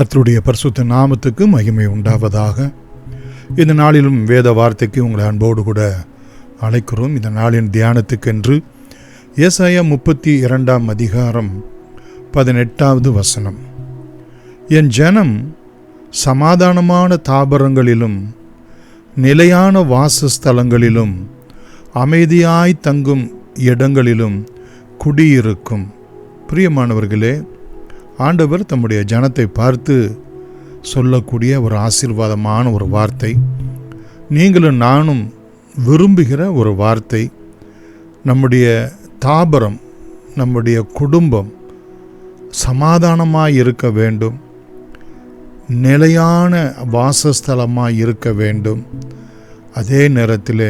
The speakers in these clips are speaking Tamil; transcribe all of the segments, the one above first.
கர்த்தருடைய பரிசுத்த நாமத்துக்கு மகிமை உண்டாவதாக. இந்த நாளிலும் வேத வார்த்தைக்கு உங்களை அன்போடு கூட அழைக்கிறோம். இந்த நாளின் தியானத்துக்கென்று ஏசாயா 32 அதிகாரம் 18வது வசனம். என் ஜனம் சமாதானமான தாபரங்களிலும் நிலையான வாசஸ்தலங்களிலும் அமைதியாய் தங்கும் இடங்களிலும் குடியிருக்கும். பிரியமானவர்களே, ஆண்டவர் தம்முடைய ஜனத்தை பார்த்து சொல்லக்கூடிய ஒரு ஆசீர்வாதமான ஒரு வார்த்தை, நீங்களும் நானும் விரும்புகிற ஒரு வார்த்தை. நம்முடைய தாபரம், நம்முடைய குடும்பம் சமாதானமாய் இருக்க வேண்டும், நிலையான வாசஸ்தலமாய் இருக்க வேண்டும். அதே நேரத்தில்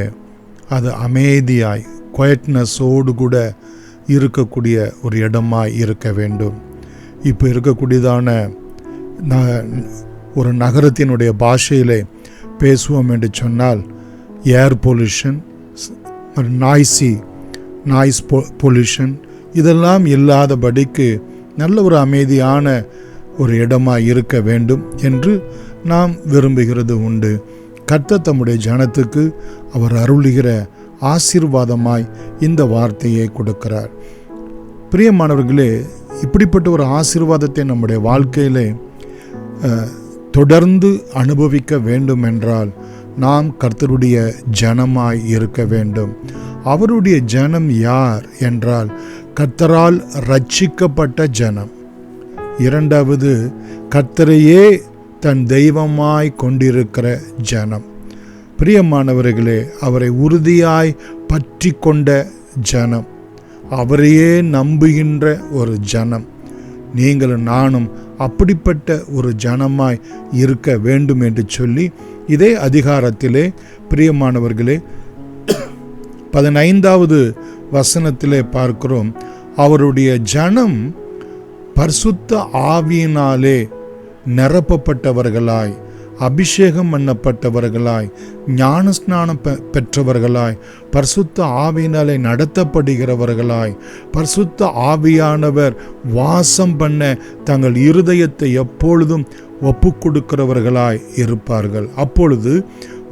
அது அமைதியாய் குவைட்னஸோடு கூட இருக்கக்கூடிய ஒரு இடமாய் இருக்க வேண்டும். இப்போ இருக்கக்கூடியதான ஒரு நகரத்தினுடைய பாஷையிலே பேசுவோம் என்று சொன்னால், ஏர் பொல்யூஷன், நாய்ஸ் பொல்யூஷன் இதெல்லாம் இல்லாதபடிக்கு நல்ல ஒரு அமைதியான ஒரு இடமாக இருக்க வேண்டும் என்று நாம் விரும்புகிறது உண்டு. கர்த்தர் தம்முடைய ஜனத்துக்கு அவர் அருளுகிற ஆசீர்வாதமாய் இந்த வார்த்தையை கொடுக்கிறார். பிரியமானவர்களே, இப்படிப்பட்ட ஒரு ஆசீர்வாதத்தை நம்முடைய வாழ்க்கையிலே தொடர்ந்து அனுபவிக்க வேண்டும் என்றால் நாம் கர்த்தருடைய ஜனமாய் இருக்க வேண்டும். அவருடைய ஜனம் யார் என்றால் கர்த்தரால் ரட்சிக்கப்பட்ட ஜனம். இரண்டாவது, கர்த்தரையே தன் தெய்வமாய் கொண்டிருக்கிற ஜனம். பிரியமானவர்களே, அவரை உறுதியாய் பற்றி கொண்ட ஜனம், அவரையே நம்புகின்ற ஒரு ஜனம். நீங்களும் நானும் அப்படிப்பட்ட ஒரு ஜனமாய் இருக்க வேண்டும் என்று சொல்லி இதே அதிகாரத்திலே பிரியமானவர்களே 15வது வசனத்திலே பார்க்கிறோம். அவருடைய ஜனம் பரிசுத்த ஆவியினாலே நிரப்பப்பட்டவர்களாய், அபிஷேகம் பண்ணப்பட்டவர்களாய், ஞானஸ்நானம் பெற்றவர்களாய், பரிசுத்த ஆவியினாலே நடத்தப்படுகிறவர்களாய், பரிசுத்த ஆவியானவர் வாசம் பண்ண தங்கள் இருதயத்தை எப்பொழுதும் ஒப்பு கொடுக்கிறவர்களாய் இருப்பார்கள். அப்பொழுது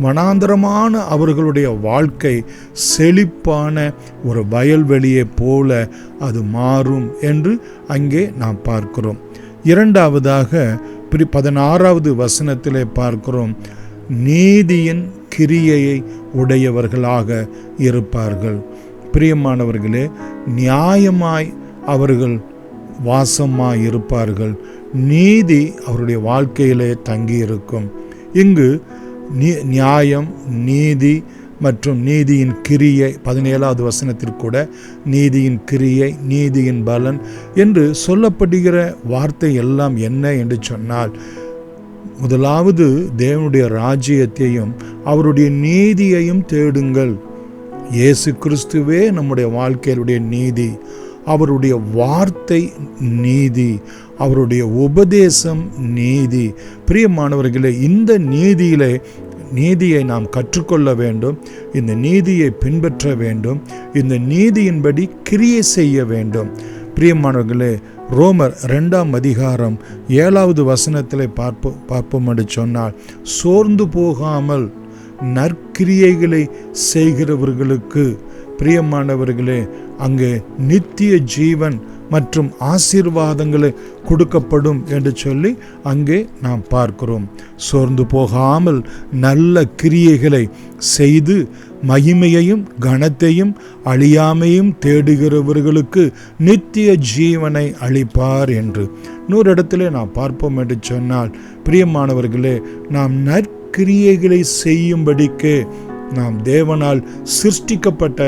வனாந்தரமான அவர்களுடைய வாழ்க்கை செழிப்பான ஒரு வயல்வெளியை போல அது மாறும் என்று அங்கே நாம் பார்க்கிறோம். இரண்டாவதாக 16வது வசனத்திலே பார்க்கிறோம், நீதியின் கிரியையை உடையவர்களாக இருப்பார்கள். பிரியமானவர்களே, நியாயமாய் அவர்கள் வாசமாய் இருப்பார்கள். நீதி அவருடைய வாழ்க்கையிலே தங்கியிருக்கும். இங்கு நியாயம், நீதி மற்றும் நீதியின் கிரியை, 17வது வசனத்திற்கூட நீதியின் கிரியை, நீதியின் பலன் என்று சொல்லப்படுகிற வார்த்தை எல்லாம் என்ன என்று சொன்னால், முதலாவது தேவனுடைய ராஜ்யத்தையும் அவருடைய நீதியையும் தேடுங்கள். இயேசு கிறிஸ்துவே நம்முடைய வாழ்க்கையிலுடைய நீதி, அவருடைய வார்த்தை நீதி, அவருடைய உபதேசம் நீதி. பிரியமானவர்களே, இந்த நீதியை நாம் கற்றுக்கொள்ள வேண்டும், இந்த நீதியை பின்பற்ற வேண்டும், இந்த நீதியின்படி கிரியை செய்ய வேண்டும். பிரியமானவர்களே, ரோமர் 2 அதிகாரம் 7வது வசனத்திலே பார்ப்போம் என்று சொன்னால், சோர்ந்து போகாமல் நற்கிரியைகளை செய்கிறவர்களுக்கு பிரியமானவர்களே அங்கே நித்திய ஜீவன் மற்றும் ஆசீர்வாதங்களை கொடுக்கப்படும் என்று சொல்லி அங்கே நாம் பார்க்கிறோம். சோர்ந்து போகாமல் நல்ல கிரியைகளை செய்து மகிமையையும் கனத்தையும் அழியாமையும் தேடுகிறவர்களுக்கு நித்திய ஜீவனை அளிப்பார் என்று இன்னொரு இடத்திலே நாம் பார்ப்போம் என்று சொன்னால், பிரியமானவர்களே, நாம் நற்கிரியைகளை செய்யும்படிக்கு நாம் தேவனால் சிருஷ்டிக்கப்பட்ட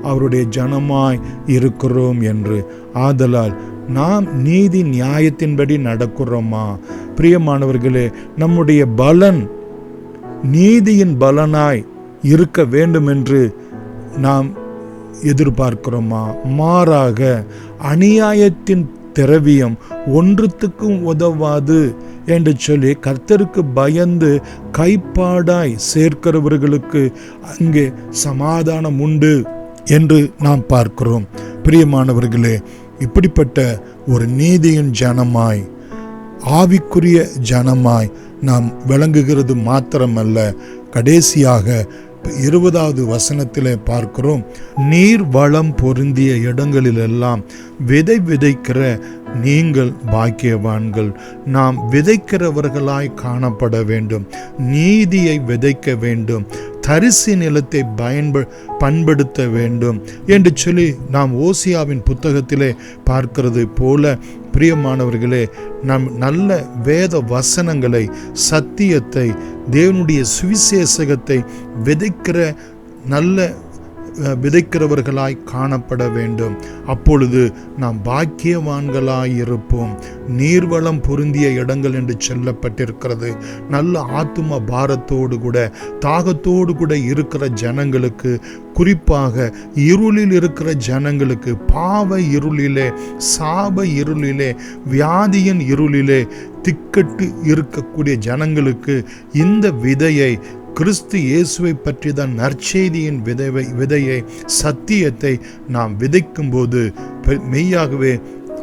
அவருடைய ஜனமாய் இருக்கிறோம் என்று. ஆதலால் நாம் நீதி நியாயத்தின்படி நடக்கிறோமா? பிரியமானவர்களே, நம்முடைய பலன் நீதியின் பலனாய் இருக்க வேண்டும் என்று நாம் எதிர்பார்க்கிறோமா? மாறாக அநியாயத்தின் திரவியம் ஒன்றுத்துக்கும் உதவாது என்று சொல்லி கர்த்தருக்கு பயந்து கைப்பாடாய் சேர்க்கிறவர்களுக்கு அங்கே சமாதானம் உண்டு என்று நாம் பார்க்கிறோம். பிரியமானவர்களே, இப்படிப்பட்ட ஒரு நீதியின் ஜனமாய் ஆவிக்குரிய ஜனமாய் நாம் விளங்குகிறது மாத்திரமல்ல, கடைசியாக 20வது வசனத்திலே பார்க்கிறோம், நீர் வளம் பொருந்திய இடங்களிலெல்லாம் விதைக்கிற நீங்கள் பாக்கியவான்கள். நாம் விதைக்கிறவர்களாய் காணப்பட வேண்டும், நீதியை விதைக்க வேண்டும், தரிசு நிலத்தை பண்படுத்த வேண்டும் என்று சொல்லி நாம் ஓசியாவின் புத்தகத்திலே பார்க்கிறது போல, பிரியமானவர்களே, நம் நல்ல வேத வசனங்களை, சத்தியத்தை, தேவனுடைய சுவிசேஷகத்தை விதைக்கிறவர்களாய் காணப்பட வேண்டும். அப்பொழுது நாம் பாக்கியவான்களாயிருப்போம். நீர்வளம் பொருந்திய இடங்கள் என்று சொல்லப்பட்டிருக்கிறது. நல்ல ஆத்தும பாரத்தோடு கூட, தாகத்தோடு கூட இருக்கிற ஜனங்களுக்கு, குறிப்பாக இருளில் இருக்கிற ஜனங்களுக்கு, பாவ இருளிலே, சாப இருளிலே, வியாதியின் இருளிலே திக்கட்டு இருக்கக்கூடிய ஜனங்களுக்கு இந்த விதையை, கிறிஸ்து இயேசுவை பற்றி தான் நற்செய்தியின் விதையை, சத்தியத்தை நாம் விதைக்கும்போது மெய்யாகவே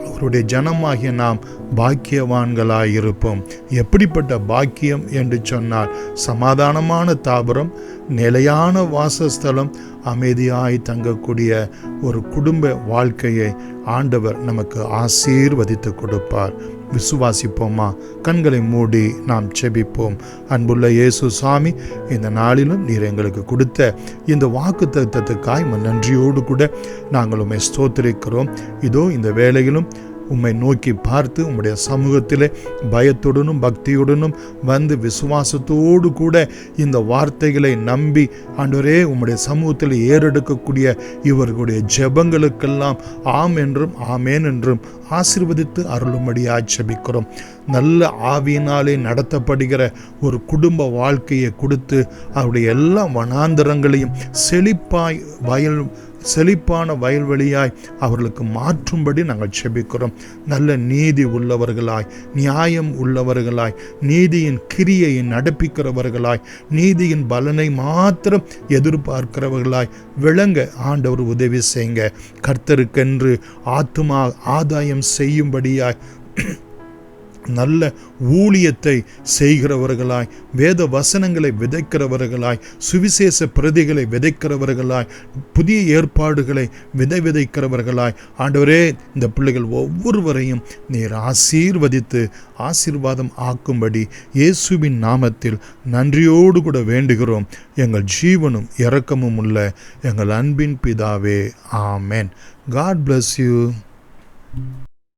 அவருடைய ஜனமாகிய நாம் பாக்கியவான்களாயிருப்போம். எப்படிப்பட்ட பாக்கியம் என்று சொன்னால், சமாதானமான தாபரம், நிலையான வாசஸ்தலம், அமைதியாய் தங்கக்கூடிய ஒரு குடும்ப வாழ்க்கையை ஆண்டவர் நமக்கு ஆசீர்வதித்து கொடுப்பார். விசுவாசிப்போமா? கண்களை மூடி நாம் செபிப்போம். அன்புள்ள இயேசு சாமி, இந்த நாளிலும் நீர் எங்களுக்கு கொடுத்த இந்த வாக்குத்தத்தத்துக்காய் நன்றியோடு கூட நாங்கள் உம்மை ஸ்தோத்திரிக்கிறோம். இதோ இந்த வேளையிலும் உம்மை நோக்கி பார்த்து உம்முடைய சமூகத்திலே பயத்துடனும் பக்தியுடனும் வந்து விசுவாசத்தோடு கூட இந்த வார்த்தைகளை நம்பி ஆண்டவரே உம்முடைய சமூகத்தில் ஏறெடுக்கக்கூடிய இவர்களுடைய ஜெபங்களுக்கெல்லாம் ஆம் என்றும் ஆமேன் என்றும் ஆசீர்வதித்து அருளும்படியாய் ஜெபிக்கிறோம். நல்ல ஆவியினாலே நடத்தப்படுகிற ஒரு குடும்ப வாழ்க்கையை கொடுத்து அவருடைய எல்லா வனாந்தரங்களையும் செழிப்பான வயல்வெளியாய் அவர்களுக்கு மாற்றும்படி நாங்கள் செபிக்கிறோம். நல்ல நீதி உள்ளவர்களாய், நியாயம் உள்ளவர்களாய், நீதியின் கிரியையை நடப்பிக்கிறவர்களாய், நீதியின் பலனை மாத்திரம் எதிர்பார்க்கிறவர்களாய் விளங்க ஆண்டவர் உதவி செய்யுங்க. கர்த்தருக்கென்று ஆத்துமா ஆதாயம் செய்யும்படியாய் நல்ல ஊழியத்தை செய்கிறவர்களாய், வேத வசனங்களை விதைக்கிறவர்களாய், சுவிசேஷ பிரதிகளை விதைக்கிறவர்களாய், புதிய ஏற்பாடுகளை விதைக்கிறவர்களாய் ஆண்டவரே இந்த பிள்ளைகள் ஒவ்வொருவரையும் நீர் ஆசீர்வதித்து ஆசீர்வாதம் ஆக்கும்படி இயேசுவின் நாமத்தில் நன்றியோடு கூட வேண்டுகிறோம். எங்கள் ஜீவனும் இரக்கமும் உள்ள எங்கள் அன்பின் பிதாவே, ஆமென். God bless you.